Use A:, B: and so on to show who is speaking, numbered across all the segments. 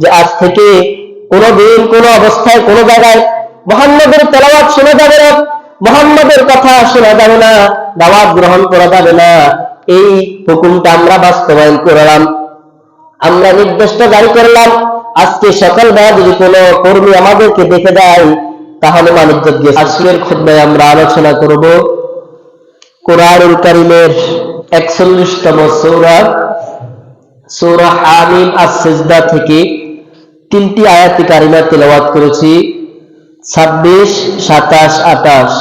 A: যে আজ থেকে কোনোদিন কোনো অবস্থায় কোনো জায়গায় মুহাম্মদের তেলাওয়াত শোনা যাবে না, মুহাম্মদের কথা শোনা যাবে না, দাওয়াত গ্রহণ করা যাবে না। এই হুকুমটা আমরা বাস্তবায়ন করলাম, আমরা নির্দেশটা জারি করলাম। আজকে সকালবেলা যদি কোনো কর্মী আমাদেরকে দেখে দেয় তাহলে মানুষজন গেছে। আজকের খুতবায় আমরা আলোচনা করব কোরআনুল কারীমের 41তম সূরা সূরা হামিম আস-সিজদা থেকে 3টি আয়াত কারিমা তেলাওয়াত করেছি, 26, 27, 28।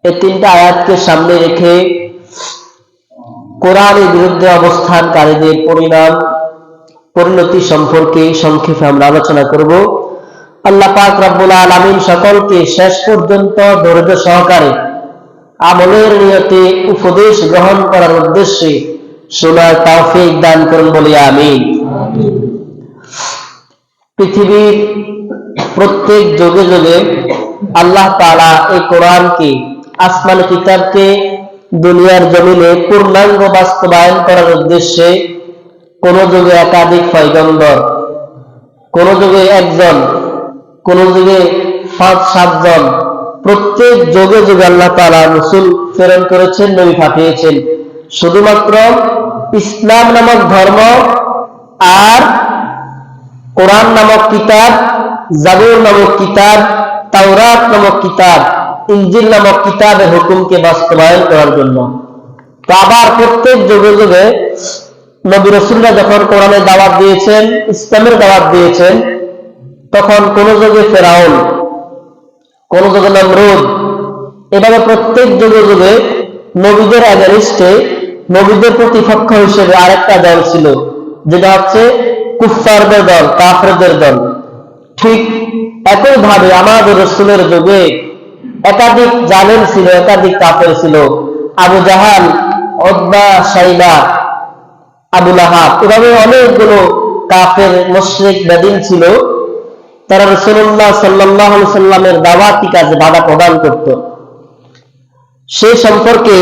A: এই 3টা আয়াতকে সামনে রেখে কোরআনের বিরুদ্ধে অবস্থানকারীদের পরিণতি সম্পর্কে সংক্ষেপে আমরা আলোচনা করব। আল্লাহ পাক রব্বুল আলামিন সকলকে শেষ পর্যন্ত ধৈর্য সহকারে আমলের নিয়তে উপদেশ গ্রহণ করার উদ্দেশ্যে শোনার তৌফিক দান করুন বলি আমিন। পৃথিবীর প্রত্যেক যুগে যুগে আল্লাহ তাআলা এই কোরআনকে, আসমানি কিতাবকে দুনিয়ার জমিনে পূর্ণাঙ্গ বাস্তবায়ন করার উদ্দেশ্যে কোন যুগে একাধিক পয়গম্বর, কোন যুগে একজন, কোন যুগে 5-7 জন, প্রত্যেক যুগে যুগে আল্লাহ তাআলা রাসূল প্রেরণ করেছেন, নবী পাঠিয়েছেন। শুধুমাত্র ইসলাম নামক ধর্ম আর কোরআন নামক কিতাব, জাবুর নামক কিতাব, তাওরাত নামক কিতাব, ইনজিল নামক কিতাবের হুকুমকে বাস্তবায়ন করার জন্য। তো আবার প্রত্যেক যুগে যুগে নবী রাসূলরা যখন কোরআনের দাওয়াত দিয়েছেন, ইসলামের দাওয়াত দিয়েছেন, তখন কোন যুগে ফেরাউন, কোন যুগে নমরুদ, এভাবে প্রত্যেক যুগে যুগে নবীদের এগেইনস্টে, নবীদের প্রতিপক্ষ হিসেবে আরেকটা দল ছিল, যেটা হচ্ছে কুফফারদের দল, কাফেরদের দল। ঠিক একইভাবে আমাদের রাসূলের যুগে একাধিক জালেম ছিল, একাধিক কাফের ছিল। আবু জাহাল, উতবা, শাইবা, আবু লাহাব, এভাবে অনেকগুলো কাফের মুশরিক বেদিন ছিল। তারা রাসূলুল্লাহ সাল্লাল্লাহু আলাইহি সাল্লামের দাওয়াতি কাজে বাধা প্রদান করত। সেই সম্পর্কে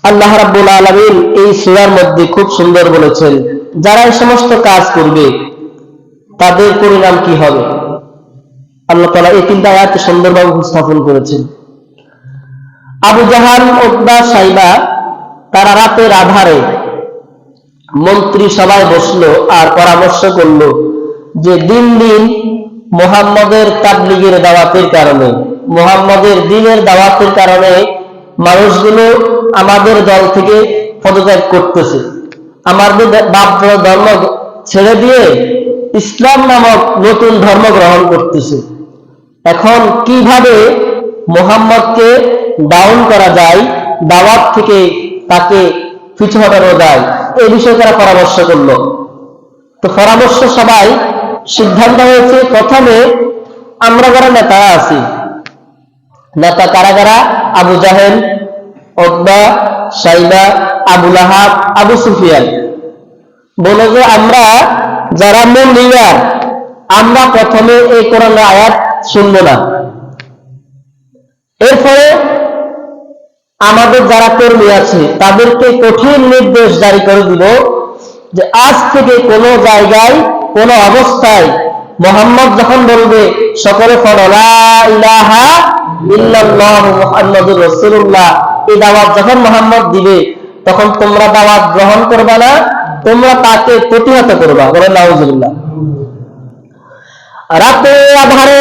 A: আল্লাহ রাব্বুল আলামিন এই সূরার মধ্যে খুব সুন্দর বলেছেন, যারা এই সমস্ত কাজ করবে তাদের পরিণাম কি হবে। আল্লাহ তাআলা এই 3টা আয়াতে সুন্দরভাবে উপস্থাপন করেছেন। আবু জাহাল, উতবা, শাইবা তারা রাতের আধারে মন্ত্রী সভায় বসলো আর পরামর্শ করলো যে দিন দিন মুহাম্মদের তাবলীগের দাওয়াতের কারণে, মুহাম্মদের দ্বীনের দাওয়াতের কারণে মানুষগুলো আমাদের দল থেকে পদত্যাগ করতেছে, আমাদের বাপ ধর্ম ছেড়ে দিয়ে ইসলাম নামক নতুন ধর্ম গ্রহণ করতেছে। এখন কিভাবে মুহাম্মদকে ডাউন করা যায়, দাওয়াত থেকে তাকে পিছু হটানো যায়, এই বিষয়ে তারা পরামর্শ করলো। তো পরামর্শ সবাই সিদ্ধান্ত হয়েছে, প্রথমে আমরা যারা নেতা আছি, নেতা কারা কারা? আবু জাহেল, উতবা, শাইবা, আবু লাহাব, আবু সুফিয়ান। বলে যে আমরা যারা মূল লিডার, আমরা প্রথমে এই কোরআনের আয়াত শুনবো না। এরপরে আমাদের যারা কর্মী আছে তাদেরকে কঠিন নির্দেশ জারি করে দিব যে আজ থেকে কোনো জায়গায়, কোনো অবস্থায় মুহাম্মদ যখন বলবে সকলে পড়ো লা ইলাহা ইল্লাল্লাহু মুহাম্মাদুর রাসূলুল্লাহ, এই দাওয়াত যখন মুহাম্মদ দিবে তখন তোমরা দাওয়াত গ্রহণ করবে না, তোমরা তাকে প্রতিহত করবা। বলে নাউজুবিল্লাহ। রাতে আধারে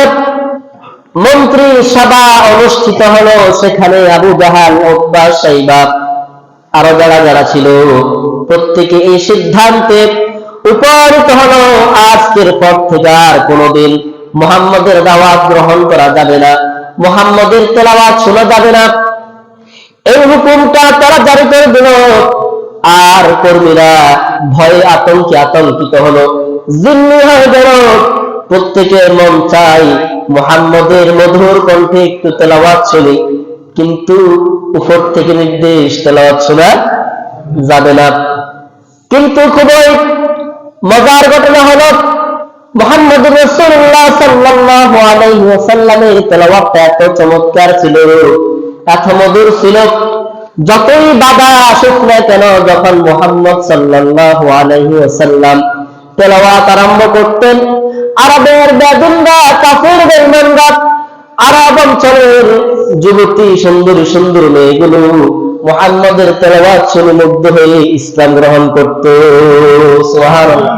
A: মন্ত্রী সভা অনুষ্ঠিত হলো, সেখানে আবু জাহাল, উতবা, শাইবা আরো যারা যারা ছিল প্রত্যেকে এই সিদ্ধান্তে উপনীত হলো, আজকের পর থেকে আর কোনোদিন মুহাম্মদের দাওয়াত গ্রহণ করা যাবে না, মুহাম্মদের তেলাওয়াত শোনা যাবে না। এই হুকুমটা তারা জারি করে দিল। আর কর্মীরা ভয়ে আতঙ্কিত হলো, জিম্মি হয়ে গেল। প্রত্যেকের মন চাই মুহাম্মদের মধুর কণ্ঠে একটু তেলাওয়াত শুনি, কিন্তু উপর থেকে নির্দেশ তেলাওয়াত শোনা যাবে না। কিন্তু খুবই মজার ঘটনা হলো, মুহাম্মদুর রাসূলুল্লাহ সাল্লাল্লাহু আলাইহি ওয়াসাল্লামের তেলাওয়াতটা এত চমৎকার ছিল, এত মধুর ছিল, যতই বাধা আসুক না কেন, যখন মুহাম্মদ সাল্লাল্লাহু আলাইহি ওয়াসাল্লাম তেলাওয়াত আরম্ভ করতেন। আরবের বেদুনরা, কাফের বেঈমানরা, আরব অঞ্চলের যুবতী সুন্দরী সুন্দর মেয়েগুলো মুহাম্মদের তেলাওয়াত শুনে মুগ্ধ হয়ে ইসলাম গ্রহণ করত। সুবহানাল্লাহ।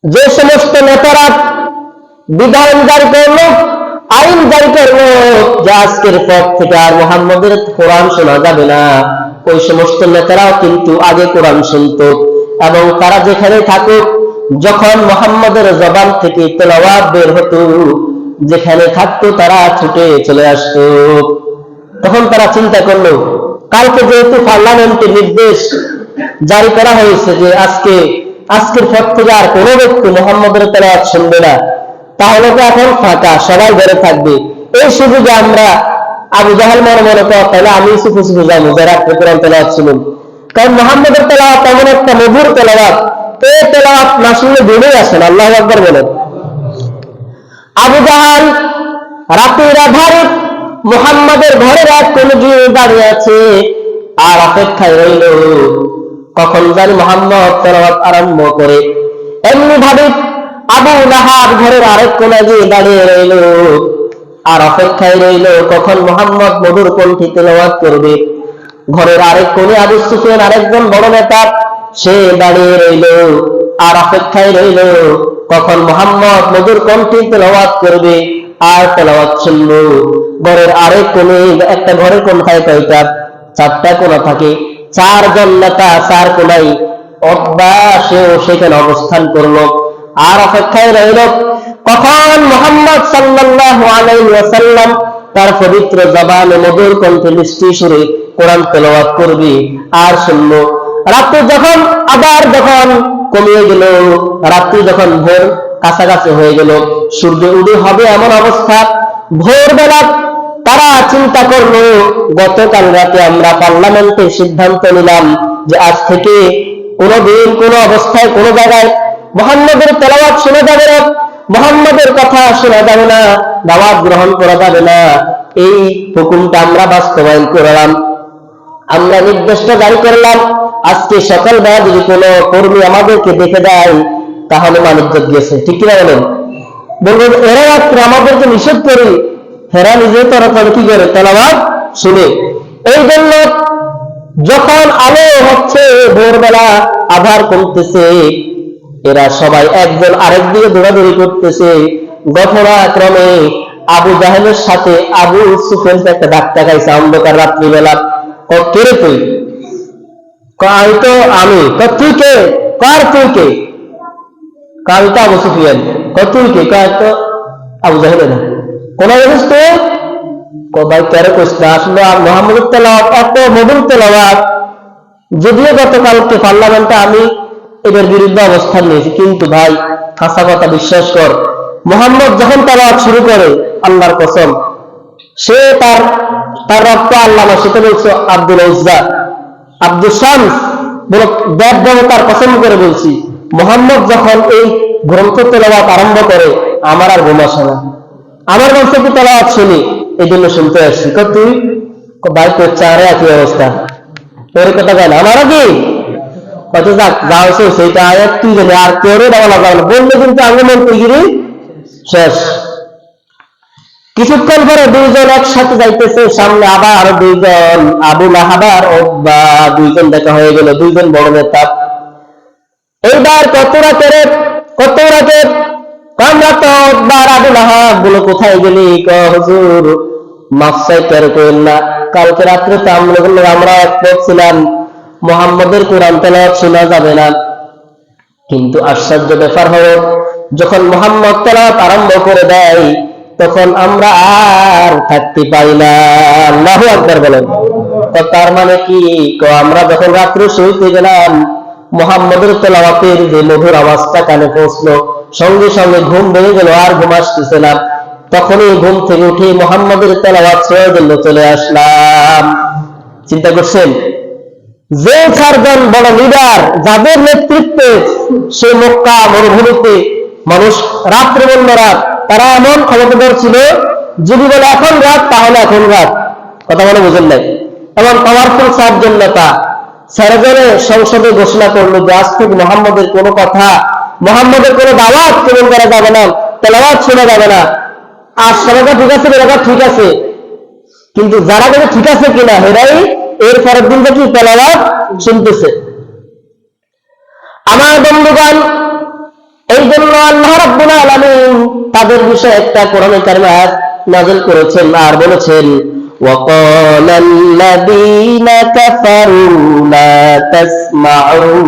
A: যে সমস্ত নেতারা বিধান জারি করলো, আইন জারি করলো যে আজকের পর থেকে আর মুহাম্মদের কোরআন শোনা যাবে না, ওই সমস্ত নেতারাও কিন্তু আগে কোরআন শুনত এবং তারা যেখানে থাকুক, যখন মুহাম্মদের জবান থেকে তেলাওয়াত বের হতো, যেখানে থাকতো তারা ছুটে চলে আসতো। তখন তারা চিন্তা করলো, কালকে যেহেতু পার্লামেন্টের নির্দেশ জারি করা হয়েছে যে আজকের পর থেকে আর কোনো ব্যক্তি মুহাম্মদের তেলাওয়াত শুনবে না, তাহলে তো এখন ফাঁকা, সবাই ঘরে থাকবে। এই সুযোগে আমরা আবু জাহেল মনে মনে করে, তাহলে আমি চুপে চুপে যাবো যারা কোরআন তেলাওয়াত শুনুন। কারণ মুহাম্মদের তেলাওয়াত এমন একটা মধুর তেলাওয়াত, এই তেলাওয়াত না শুনলে বেরিয়ে আসেন। আল্লাহু আকবার বলেন। আবু জাহেল রাতের আধারে মুহাম্মদের ঘরের এক কোণে গিয়ে দাঁড়িয়ে আছে আর অপেক্ষায় রইল কখন জানি মুহাম্মদ তেলাওয়াত আরম্ভ করে। এমনি ভাবে আবু লাহাব ঘরের আরেক কোণে গিয়ে দাঁড়িয়ে রইল আর অপেক্ষায় রইল কখন মুহাম্মদ মধুর কণ্ঠে তেলাওয়াত করবে। ঘরের আরেক কোণে আবু সুফিয়ান, আরেকজন বড় নেতা, সে দাঁড়িয়ে রইল আর অপেক্ষায় রইল কখন মুহাম্মদ মধুর কণ্ঠে তেলাওয়াত করবে আর তেলাওয়াত শুনলো। ঘরের আরেক কোণে, একটা ঘরের কোণায় কয়টা? 4টা কোণা থাকে, 4 জন নেতা 4 কোণায়, উতবা সেও সেখানে অবস্থান করলো আর অপেক্ষায় রইল কখন মুহাম্মদ সাল্লাল্লাহু আলাইহি ওয়াসাল্লাম তার পবিত্র জবানে মধুর কণ্ঠে মিষ্টি সুরে কোরআন তেলাওয়াত করবে আর শুনলো। রাত্রি যখন কমিয়ে গেল, রাত্রি যখন ভোর কাছাকাছি হয়ে গেল, সূর্য উদয় হবে এমন অবস্থা, ভোরবেলা তারা চিন্তা করলো, গতকাল রাতে আমরা পার্লামেন্টে সিদ্ধান্ত নিলাম যে আজ থেকে কোনোদিন কোনো অবস্থায় কোনো জায়গায় মুহাম্মদের তেলাওয়াত শোনা যাবে না, মুহাম্মদের কথা শোনা যাবে না, দাওয়াত গ্রহণ করা যাবে না। এই হুকুমটা আমরা বাস্তবায়ন করলাম, আমরা নির্দেশটা জারি করলাম। আজকে সকালবেলা যদি কোনো কর্মী আমাদেরকে দেখে দেয় তাহলে মানুষজন গেছে, ঠিক কিনা বলেন? বলবেন এরা রাত্রে আমাদেরকে নিষেধ করি, হেরা নিজে তারা কি করে? তেলাওয়াত শুনে। এই জন্য যখন আলো হচ্ছে, ভোরবেলা আধার কমতেছে, এরা সবাই একজন আরেক দিকে দৌড়াদৌড়ি করতেছে। ঘটনাক্রমে আবু জাহেলের সাথে আবু সুফিয়ান একটা ধাক্কা খাইছে অন্ধকার রাত্রিবেলা। ও কে রে তুই? আমি তো আমি। তুই কে? কার তুই কে? কাল তো আবু সুফিয়ান। তুই কে? কার তো আবু জাহেল না। কোন জিনিস তো ভাই কেন কোস না? আসলে মুহাম্মদের তেলাওয়াত এত মধুর তেলাওয়াত, যদিও গতকালকে পার্লামেন্টে আমি এদের বিরুদ্ধে অবস্থান নিয়েছি, কিন্তু ভাই খাসা কথা বিশ্বাস কর, মুহাম্মদ যখন তেলাওয়াত শুরু করে, আল্লাহর কসম, সে তার রব তো আল্লাহ না, সেটা বলছে আব্দুল উজ্জা, আব্দুল শামস, বলে দেব দেবতার কসম করে বলছি, মুহাম্মদ যখন এই গ্রন্থ তেলাওয়াত আরম্ভ করে আমার আর ঘুম আসে না। আমার বলছে কি তেলাওয়াত শুনি, এই জন্য শুনতে আসছি। তুই ভাই তোর চারে একই অবস্থা, তোর কথা বল আমার কি কত যাক যা হচ্ছে সেইটা আয়াত তুই জানি, আর কেউ বলা যাবে না, বললে কিন্তু আঙ্গমন তুইগিরি শেষ। কিছুক্ষণ পরে 2 জন একসাথে যাইতেছে, সামনে আবার আরো 2 জন, আবু লাহাব আর উতবা, 2 জন দেখা হয়ে গেল, 2 জন বড় নেতা। এইবার কত রাতে আমরা তো উতবা আর আবু লাহাব বলে কোথায় গেলি? হুজুর মাফ চাইতে করেন না, কালকে রাত্রে তো আমরা একমত ছিলাম মুহাম্মদের কোরআন তেলাওয়াত শোনা যাবে না, কিন্তু আশ্চর্য ব্যাপার হলো যখন মুহাম্মদ তেলাওয়াত আরম্ভ করে দেয় তখন আমরা আর থাকতে পারি না। আল্লাহু আকবার বলেন। তার মানে কি? আমরা যখন রাত্রে শুইতে গেলাম, মুহাম্মদের তেলাওয়াতের যে মধুর আওয়াজটা কানে পৌঁছলো, সঙ্গে সঙ্গে ঘুম ভেঙে গেল, আর ঘুম আসতেছে না। তখনই ঘুম থেকে উঠে মুহাম্মদের তেলাওয়াত শোনার জন্য চলে আসলাম। চিন্তা করছেন, যে 4 জন বড় লিডার, যাদের নেতৃত্বে সে মক্কা মরুভূমিতে মানুষ রাত্রে বলল রাত, তারা এমন ক্ষমতাধর ছিল, যদি বলে এখন রাত তাহলে এখন রাত, কথা বলে বুঝেন নাই। এমন পাওয়ারফুল 4 জন নেতা, সরকারে সংসদে ঘোষণা করলো যে আজ থেকে মুহাম্মদের কোনো কথা, মুহাম্মদের কোনো দাওয়াত কবুল করা যাবে না, তেলাওয়াত শোনা যাবে না। আর সরকার ঠিক আছে, এলাকা ঠিক আছে, কিন্তু যারা কিন্তু ঠিক আছে কিনা এরাই এর পরের দিন থেকে তেলাওয়াত শুনতেছে। আমার বন্ধুগণ, এই জন্য আল্লাহ রাব্বুল আলামিন তাদের বিষয়ে একটা কোরআনে কারিমে আয়াত নাযিল করেছেন আর বলেছেন, وَقَالَ الَّذِينَ كَفَرُوا لَا تَسْمَعُوا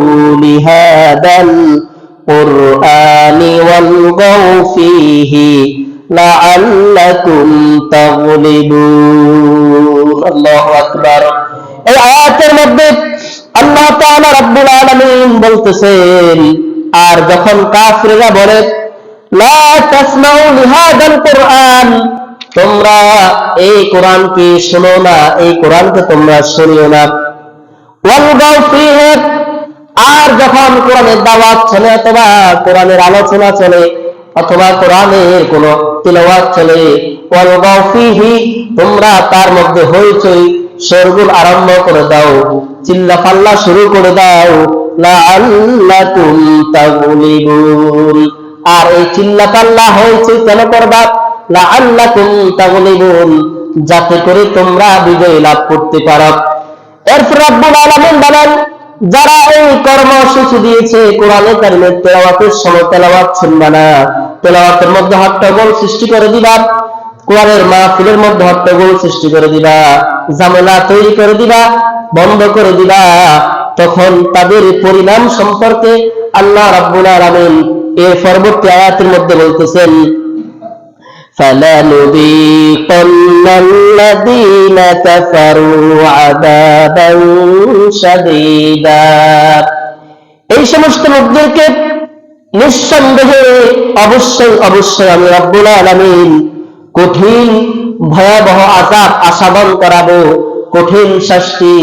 A: لِهَذَا الْقُرْآنِ وَالْغَوْا فِيهِ لَعَلَّكُمْ تَغْلِبُونَ। আল্লাহু আকবার। এই আয়াতের মধ্যে আল্লাহ তাআলা রাব্বুল আলামিন বলতেছেন, আর যখন কাফিররা বলে লা তাসমাউ লিহাদাল কুরআন, তোমরা এই কোরআনকে শোনো না, এই কোরআনকে তোমরা শুনিও না, ওয়ালগাউ ফীহি, আর যখন কোরআনের দাওয়াত চলে অথবা কোরআনের আলোচনা চলে অথবা কোরআনের কোন তিলাওয়াত চলে, ওয়ালগাউ ফীহি, তোমরা তার মধ্যে হইচই শোরগোল আরম্ভ করে দাও, চিল্লা পাল্লা শুরু করে দাও, লাআল্লাকুম তাগলিবুন। আর এই চিল্লা পাল্লা হইচই কেন করবা? লাআল্লাকুম তাগলিবুন, যাতে করে তোমরা বিজয় লাভ করতে পারো। এরপর রব্বুল আলামিন বলেন, যারা এই কর্মসূচি দিয়েছে কোরআনে কারিমের তেলাওয়াতের সময় তেলাওয়াত শুনবা না, তেলাওয়াতের মধ্যে হট্টগোল সৃষ্টি করে দিবা, কোরআনের মাহফিলের মধ্যে হট্টগোল সৃষ্টি করে দিবা, ঝামেলা তৈরি করে দিবা, বন্ধ করে দিবা, তখন তাদের পরিণাম সম্পর্কে আল্লাহ রাব্বুল আলামিন এর পরবর্তী আয়াতের মধ্যে বলতেছেন, فَلَنُذِيقَنَّ الَّذِينَ كَفَرُوا عَذَابًا شَدِيدًا। এই সমস্ত লোকদেরকে নিঃসন্দেহে অবশ্যই আমি রাব্বুল আলামিন কঠিন ভয়াবহ আযাব আসাদন করাবো, কঠিন শাস্তি,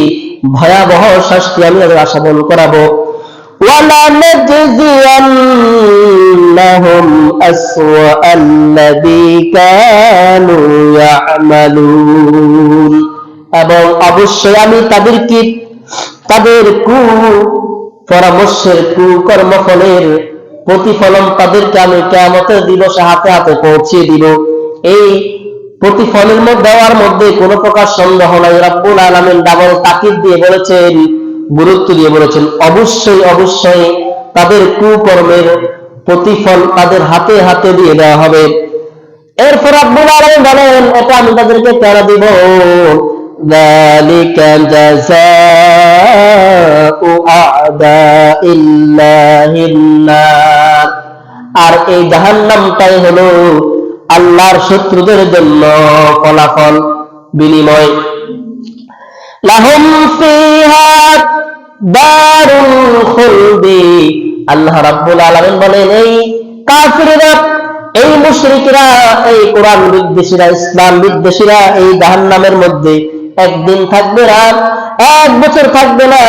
A: ভয়াবহ শাস্তি আমি আসাদন করাবো। وَلَنَجْزِيَنَّهُمْ أَسْوَأَ الَّذِي كَانُوا يَعْمَلُونَ, এবং অবশ্যই আমি তাদেরকে তাদের পরামর্শের কর্মফলের প্রতিফলন তাদেরকে আমি কিয়ামতের দিবসে হাতে হাতে পৌঁছিয়ে দিব। এই প্রতিফলের মধ্যে দেওয়ার মধ্যে কোনো প্রকার সন্দেহ নাই। রব্বুল আলামিন ডাবল তাকিদ দিয়ে বলেছেন, গুরুত্ব দিয়ে বলেছেন, অবশ্যই তাদের কুকর্মের প্রতিফল তাদের হাতে হাতে দিয়ে দেওয়া হবে। এরপর রব্বুল আলামিন বলেন, এটা আমি তাদেরকে কেন দিব? যালিকা জাযাউ আ'দাইল্লাহিন নার, আর এই জাহান্নামটাই হলো আল্লাহর শত্রুদের জন্য ফলাফল, বিনিময়। লাহুম ফিহা দারুল খুলদি, আল্লাহ রাব্বুল আলামিন বলেন, এই কাফিররা, এই মুশরিকরা, এই কোরআন বিদ্বেষীরা, ইসলাম বিদ্বেষীরা এই জাহান্নামের মধ্যে একদিন থাকবে না, 1 বছর থাকবে না,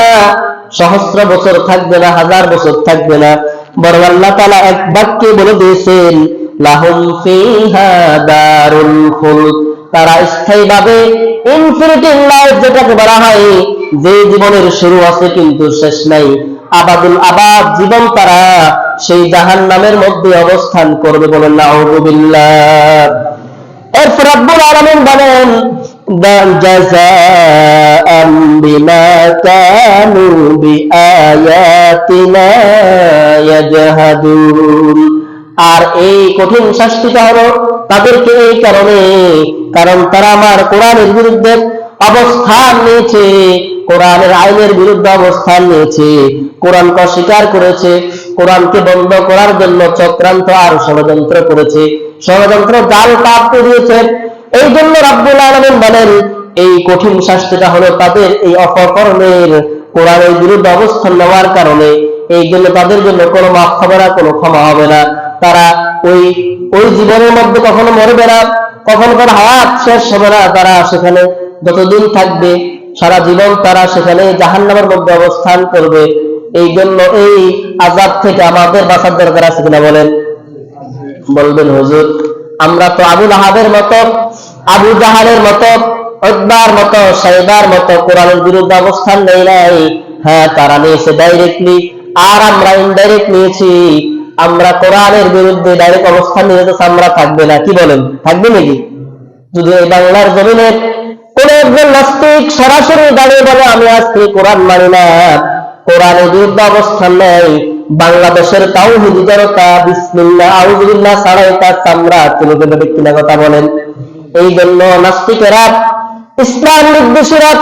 A: সহস্র বছর থাকবে না, 1000 বছর থাকবে না, বরং আল্লাহ তাআলা এক বাক্যে বলে দিয়েছেন, লাহুম ফিহা দারুল খুলদ, তারা স্থায়ীভাবে ইনফিনিটি লাইফ যেটাকে বলা হয়, যে জীবনের শুরু আছে কিন্তু শেষ নাই, আবাদুল আবাদ জীবন তারা সেই জাহান্নামের মধ্যে অবস্থান করবে। বলেন নাউযু বিল্লাহ। এরপর রব্বুল আলামিন বলেন, জাযাআম বিমা কানু বিআয়াতিনা ইয়াজহাদুন, আর এই কঠিন শাস্তিটা হলো তাদেরকে এই কারণে, কারণ তারা আমার কোরআনের বিরুদ্ধে অবস্থান নিয়েছে, কোরআনের আইনের বিরুদ্ধে অবস্থান নিয়েছে, কোরআনকে অস্বীকার করেছে, কোরআনকে বন্ধ করার জন্য চক্রান্ত আর ষড়যন্ত্র করেছে, ষড়যন্ত্র জাল পাততে দিয়েছে। এই জন্য রাব্বুল আলামিন বলেন, এই কঠিন শাস্তিটা হলো তাদের এই অপকর্মের, কোরআনের বিরুদ্ধে অবস্থান নেওয়ার কারণে। এই জন্য তাদের জন্য কোনো মাফ হবে না, কোনো ক্ষমা হবে না। তারা ওই জীবনের মধ্যে কখনো মরবে না, কখনো তার হায়াত শেষ হবে না, তারা সেখানে যতদিন থাকবে সারা জীবন তারা সেখানে জাহান্নামের মধ্যে অবস্থান করবে। এই জন্য এই আযাব থেকে আমাদের বাঁচার দরকার আছে কিনা বলেন? বলবেন হুজুর, আমরা তো আবু লাহাবের মতো, আবু জাহালের মতো, উতবার মতো, সাইবার মতো কোরআনের বিরুদ্ধে অবস্থান নেই নাই, হ্যাঁ, তারা নিয়েছে ডাইরেক্টলি, আর আমরা ইনডাইরেক্ট নিয়েছি। আমরা কোরআনের বিরুদ্ধে ডাইরেক্ট অবস্থান নিয়ে তো আমরা থাকবে না, কি বলেন, থাকবে নাকি? যদি এই বাংলার জমিনে কোন একজন নাস্তিক সরাসরি দাঁড়িয়ে বলে আমি আজকে কোরআন মানি না, কোরআনের বিরুদ্ধে অবস্থান নেয়, বাংলাদেশের তাওহীদি জনতা বিসমিল্লাহ আউযুবিল্লাহ ছাড়াই তার চামড়া তুলে দেবে, ঠিক কিনা কথা বলেন? এই জন্য নাস্তিকেরা, ইসলাম বিদ্বেষীরা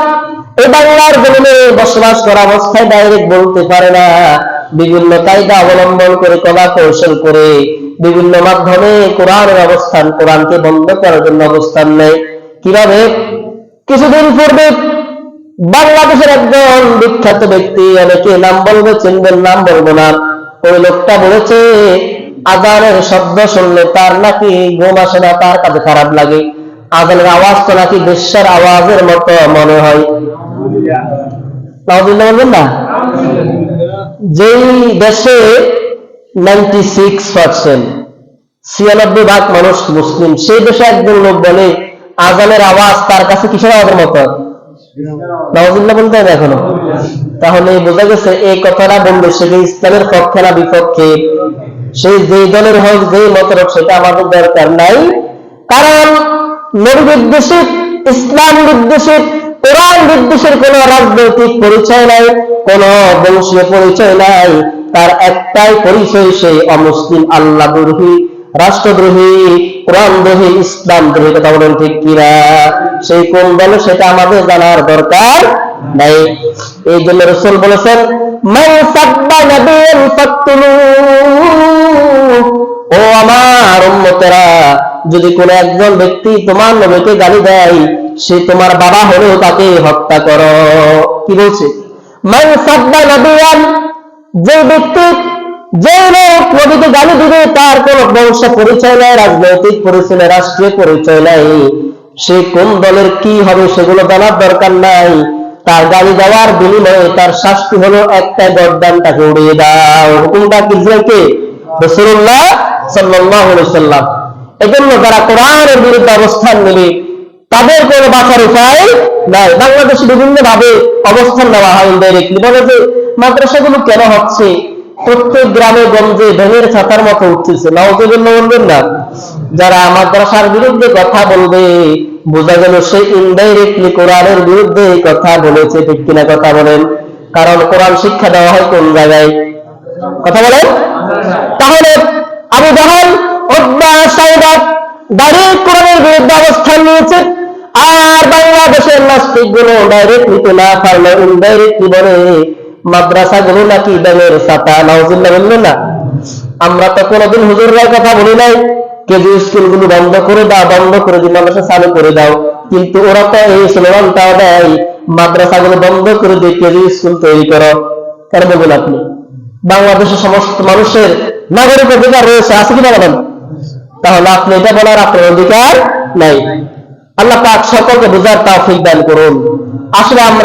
A: এই বাংলার জমিনে বসবাস করা অবস্থায় ডাইরেক্ট বলতে পারে না, বিভিন্ন কায়দা অবলম্বন করে, কলা কৌশল করে, বিভিন্ন মাধ্যমে কোরআনের অবস্থান, কোরআনকে বন্ধ করার জন্য অবস্থান নেয়। কিভাবে? কিছুদিন পূর্বে বাংলাদেশের একজন বিখ্যাত ব্যক্তি, অনেকে নাম বলবে, চিনবেন, নাম বলবো না, ওই লোকটা বলেছে আজানের শব্দ শুনলে তার নাকি ঘুম আসে না, তার কাছে খারাপ লাগে, আজানের আওয়াজ তো নাকি বেশ্যার আওয়াজের মতো মনে হয়। নাউযুবিল্লাহ বলবেন না? যেই দেশে 96% 96% মানুষ মুসলিম, সেই দেশে একজন লোক বলে আজানের আওয়াজ তার কাছে কিসের আওয়াজের মতো? নাউযুবিল্লাহ বলতে হবে এখনো? তাহলে বোঝা গেছে এই কথাটা বললে সে ইসলামের পক্ষে না বিপক্ষে, সেই যেই দলের হোক, যেই মতের হোক, সেটা আমাদের দরকার নাই। কারণ নবী বিদ্বেষী, ইসলাম বিদ্বেষী, কোরআন বিদ্বেষের কোন রাজনৈতিক পরিচয় নাই, কোন বংশীয় পরিচয় নাই, তার একটাই পরিচয়, সেই অমুসলিম, আল্লাহ দ্রোহী, রাষ্ট্রদ্রোহী, কোরআন দ্রোহী, ইসলাম দ্রোহী। কথা বলেন ঠিক কিনা? সেই কোন দল সেটা আমাদের জানার দরকার নাই। এই জন্য রাসূল বলেছেন মান সাব্বা নাবিয়্যান ফাকতুলুহু, ও আমার উম্মতেরা, যদি কোন একজন ব্যক্তি তোমার নবীকে গালি দেয়, সে তোমার বাবা হলেও তাকে হত্যা করো। কি বলছে? মান সাব্বা নাবিয়্যান, যে ব্যক্তি, যে লোক নবীকে গালি দিবে, তার কোন বংশ পরিচয় নাই, রাজনৈতিক পরিচয় নাই, রাষ্ট্রীয় পরিচয় নাই, সে কোন দলের কি হবে সেগুলো জানার দরকার নাই, তার গালি দেওয়ার বিনিময়ে তার শাস্তি হলো একটা গর্দানটাকে উড়িয়ে দাও। হুকুমটা কি দিয়েছে? রাসূলুল্লাহ সাল্লাল্লাহু আলাইহি ওয়াসাল্লাম। এজন্য যারা কোরআনের বিরুদ্ধে অবস্থান নেবে তাদের কোনো বাঁচার উপায় নাই। বাংলাদেশে বিভিন্ন ভাবে অবস্থান নেওয়া হয় ইনডাইরেক্টলি। বলে যে মাদ্রাসাগুলো কেন হচ্ছে, প্রত্যেক গ্রামে গঞ্জে ব্যাঙের ছাতার মতো উঠতেছে। নাউযুবিল্লাহ বলবেন না? যারা মাদ্রাসার বিরুদ্ধে কথা বলবে, বোঝা গেল সে ইনডাইরেক্টলি কোরআনের বিরুদ্ধে কথা বলেছে, ঠিক কিনা কথা বলেন? কারণ কোরআন শিক্ষা দেওয়া হয় কোন জায়গায়? কথা বলেন। তাহলে Abu Jahl, Utba, Saiba direct কোরআনের বিরুদ্ধে অবস্থান নিয়েছে, আর বাংলাদেশের নাস্তিকগুলো ডাইরেক্ট নিতে না পারলে ইনডাইরেক্টলি বলে মাদ্রাসাগুলো নাকি ব্যাঙের ছাতা। নাউযুবিল্লাহ বললেন না? আমরা তো কোনোদিন হুজুররাই কথা বলি নাই কেজি স্কুলগুলো বন্ধ করে দাও, বন্ধ করে দিই, মাদ্রাসা চালু করে দাও, কিন্তু ওরা তো এই স্লোগানটাও দেয় মাদ্রাসাগুলো বন্ধ করে দিয়ে কেজি স্কুল তৈরি করো। কেন বলবেন আপনি? বাংলাদেশের সমস্ত মানুষের নাগরিক অধিকার রয়েছে, আছে কিনা বলেন? তাহলে আপনি এটা বলার আপনার অধিকার নাই। আল্লাহ পাক সকলকে বুঝার তৌফিক দান করুন। আসলে আমরা